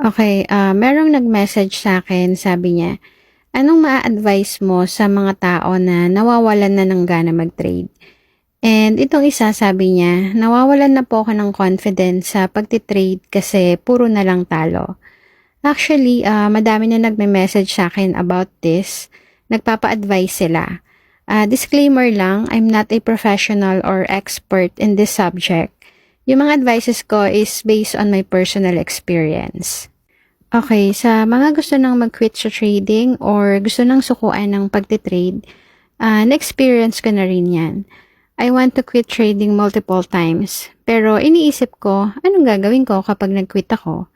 Okay, merong nag-message sa akin, sabi niya, anong maa-advise mo sa mga tao na nawawalan na ng gana mag-trade? And itong isa, sabi niya, nawawalan na po ako ng confidence sa pagtitrade kasi puro na lang talo. Actually, madami na nagme-message sa akin about this. Nagpapa-advise sila. Disclaimer lang, I'm not a professional or expert in this subject. Yung mga advices ko is based on my personal experience. Okay, sa mga gusto nang mag-quit sa trading or gusto nang sukuan ng pagtitrade, na-experience ko na rin yan. I want to quit trading multiple times, pero iniisip ko, anong gagawin ko kapag nag-quit ako?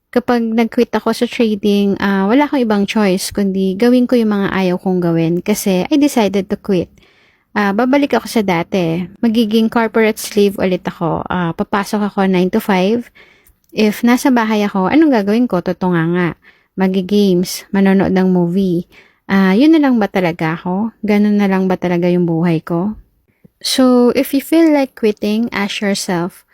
Kapag nag-quit ako sa trading, wala akong ibang choice kundi gawin ko yung mga ayaw kong gawin kasi I decided to quit. Babalik ako sa dati. Magiging corporate slave ulit ako. Papasok ako 9 to 5. If nasa bahay ako, anong gagawin ko? Nga. Magi-games, manonood ng movie. Yun na lang ba talaga ako? Ganun na lang ba talaga yung buhay ko? So, if you feel like quitting, ask yourself,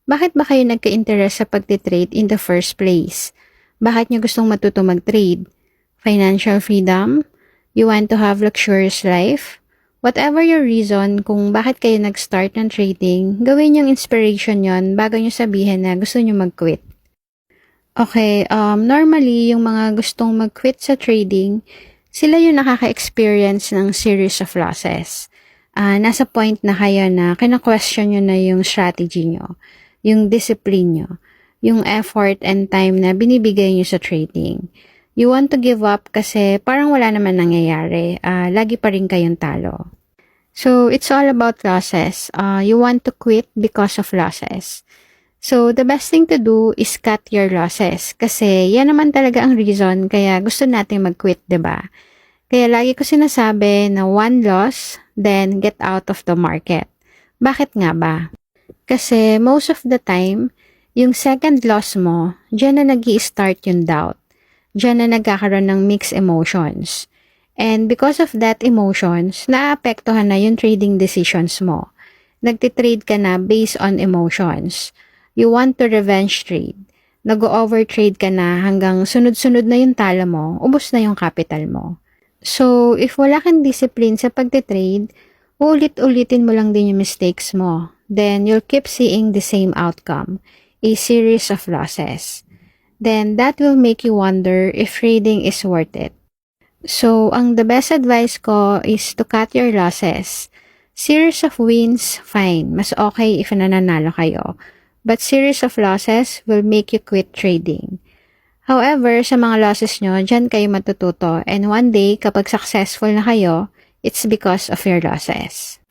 bakit ba kayo nagka-interest sa pagtitrade in the first place? Bakit nyo gustong matuto mag-trade? Financial freedom? You want to have luxurious life? Whatever your reason kung bakit kayo nag-start ng trading, gawin yung inspiration yon bago nyo sabihin na gusto nyo mag-quit. Okay, normally, yung mga gustong mag-quit sa trading, sila yung nakaka-experience ng series of losses. Nasa point na kayo na kina-question nyo na yung strategy nyo, yung discipline nyo, yung effort and time na binibigay nyo sa trading. You want to give up kasi parang wala naman nangyayari. Lagi pa rin kayong talo. So, it's all about losses. You want to quit because of losses. So, the best thing to do is cut your losses. Kasi yan naman talaga ang reason kaya gusto natin mag-quit, 'di ba? Kaya lagi ko sinasabi na one loss, then get out of the market. Bakit nga ba? Kasi most of the time, yung second loss mo, dyan na nag-i-start yung doubt. Diyan na nagkakaroon ng mixed emotions. And because of that emotions, naapektuhan na yung trading decisions mo. Nagtitrade ka na based on emotions. You want to revenge trade. Nag-overtrade ka na hanggang sunod-sunod na yung talo mo, ubos na yung capital mo. So, if wala kang discipline sa pagtitrade, ulit-ulitin mo lang din yung mistakes mo. Then, you'll keep seeing the same outcome, a series of losses. Then that will make you wonder if trading is worth it. So, the best advice ko is to cut your losses. Series of wins, fine. Mas okay if nananalo kayo. But series of losses will make you quit trading. However, sa mga losses nyo, dyan kayo matututo. And one day, kapag successful na kayo, it's because of your losses.